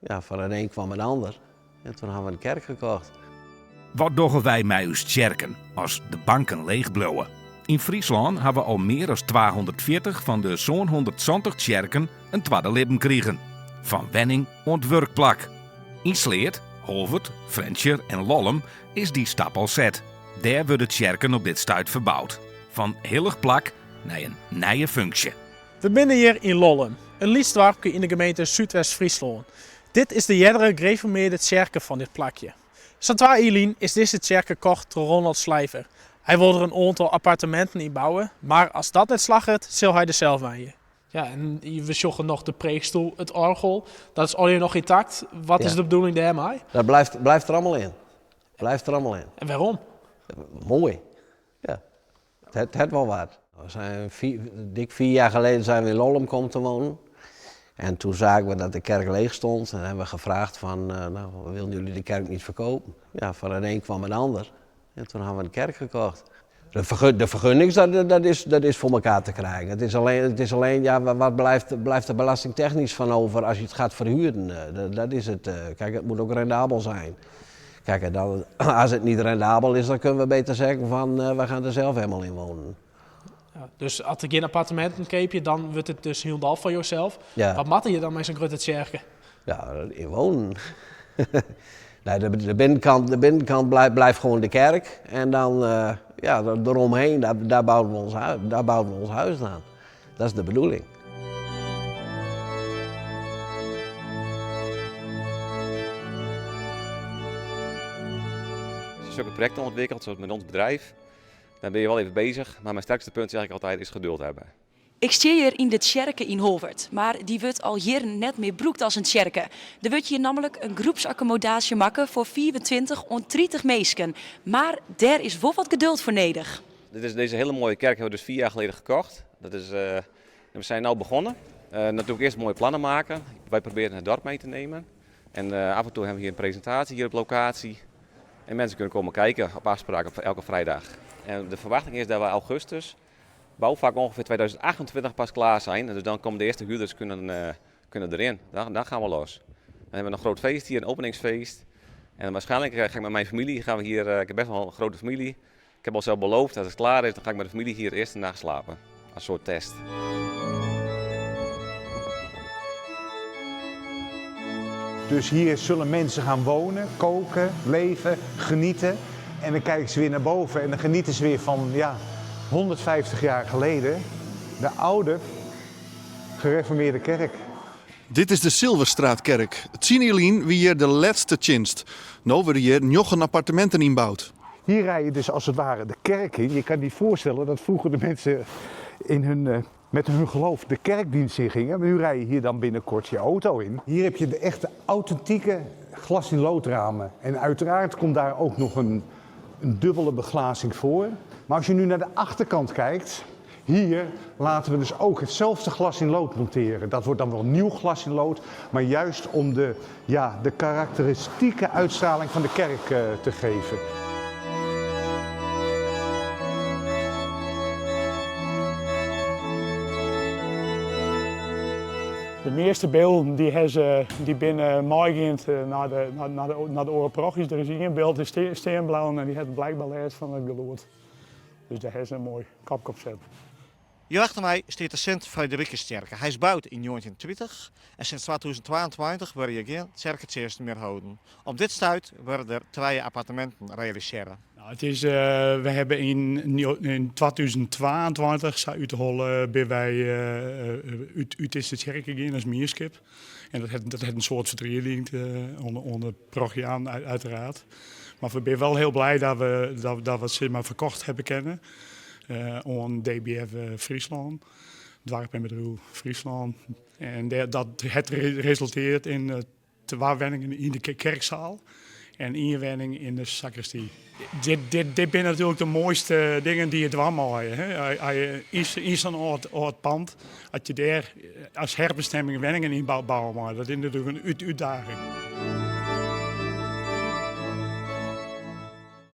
Ja, van het een kwam het ander. En toen hebben we een kerk gekocht. Wat doen wij met ons kerken als de banken leegblouwen? In Friesland hebben we al meer dan 240 van de zo'n 120 kerken een tweede leven kregen. Van Wenning ont werkplak. In Sleert, Holvert, Frenscher en Lollum is die stap al zet. Daar worden de kerken op dit stuit verbouwd. Van heilig plak naar een nieuwe functie. We binnen hier in Lollum, een liefstdorpje in de gemeente Zuidwest-Friesland. Dit is de jerdere gereformeerde kerk van dit plakje. Sint-Waar Elien is deze kerk gekocht door Ronald Slijver. Hij wilde er een aantal appartementen in bouwen, maar als dat net slaggert, zal hij er zelf aan. Ja, en we zoeken nog de preekstoel, het orgel. Dat is alleen nog intact. Wat is de bedoeling daarmee? Dat blijft er allemaal in. Blijft er allemaal in. En waarom? Mooi. Ja, het wel waard. We zijn dik 4 jaar geleden zijn we in Lollum komen te wonen. En toen zagen we dat de kerk leeg stond. En hebben we gevraagd van, willen jullie de kerk niet verkopen? Ja, van het een kwam het ander. En toen hebben we een kerk gekocht. De vergunning, dat is voor elkaar te krijgen. Het is alleen ja, wat blijft er belastingtechnisch van over als je het gaat verhuren. Dat is het. Kijk, het moet ook rendabel zijn. Kijk, en dan, als het niet rendabel is, dan kunnen we beter zeggen van we gaan er zelf helemaal in wonen. Ja, dus als ik geen appartementen koop, dan wordt het dus helemaal van jezelf. Ja. Wat matte je dan met zo'n grote kerk? Ja, in wonen. Nee, de binnenkant blijft gewoon de kerk. En dan ja, eromheen, daar bouwen we ons huis aan. Dat is de bedoeling. Als je zulke projecten ontwikkelt, zoals met ons bedrijf, dan ben je wel even bezig. Maar mijn sterkste punt is eigenlijk altijd geduld hebben. Ik sta hier in de tjerke in Holvert, maar die wordt al jaren net meer broekt als een tjerke. Er wordt hier namelijk een groepsaccommodatie maken voor 24 on 30 meesken. Maar daar is wel wat geduld voor nodig. Deze hele mooie kerk hebben we dus 4 jaar geleden gekocht. We zijn nu begonnen. Natuurlijk eerst mooie plannen maken. Wij proberen het dorp mee te nemen. En af en toe hebben we hier een presentatie hier op locatie. En mensen kunnen komen kijken op afspraak op elke vrijdag. En de verwachting is dat we augustus, bouwvak ongeveer 2028 pas klaar zijn. Dus dan komen de eerste huurders kunnen erin. Dan gaan we los. Dan hebben we een groot feest hier, een openingsfeest. En waarschijnlijk ga ik met mijn familie, ik heb best wel een grote familie. Ik heb al zelf beloofd, als het klaar is, dan ga ik met de familie hier eerst een nacht slapen. Als soort test. Dus hier zullen mensen gaan wonen, koken, leven, genieten. En dan kijken ze weer naar boven en dan genieten ze weer van 150 jaar geleden. De oude gereformeerde kerk. Dit is de Silverstraatkerk. Het Sinelien wie hier de laatste tjinst. Nou worden hier nog een appartementen inbouwd. Hier rij je dus als het ware de kerk in. Je kan je niet voorstellen dat vroeger de mensen met hun geloof de kerkdienst in gingen. Maar nu rij je hier dan binnenkort je auto in. Hier heb je de echte authentieke glas in loodramen. En uiteraard komt daar ook nog een dubbele beglazing voor. Maar als je nu naar de achterkant kijkt, hier laten we dus ook hetzelfde glas in lood monteren. Dat wordt dan wel nieuw glas in lood, maar juist om de karakteristieke uitstraling van de kerk te geven. De meeste beelden die binnen meegend naar de oorprochies. Er is één beeld in steenblauw en die heeft blijkbaar les van het geloerd. Dus daar is een mooi kapje op zet. Hier achter mij staat de Sint-Fredericuskerk. Hij is gebouwd in 1920 en sinds 2022 worden hier geen kerkentjes meer houden. Op dit stuit worden er 2 appartementen realiseren. Nou, we hebben in 2022 zijn ben wij uit de kerk gegaan als meerskip. En dat heeft een soort verdrieling onder Prochiaan uiteraard. Maar we zijn wel heel blij dat we het maar verkocht hebben kennen. Aan DBF Friesland, Dwarp en Bedroel Friesland. En dat het resulteert in 2 woningen in de kerkzaal en 1 woning in de sacristie. Dit zijn natuurlijk de mooiste dingen die je dwam maaien. In zo'n oud pand, als je daar als herbestemming woningen in bouwen, dat is natuurlijk een uitdaging.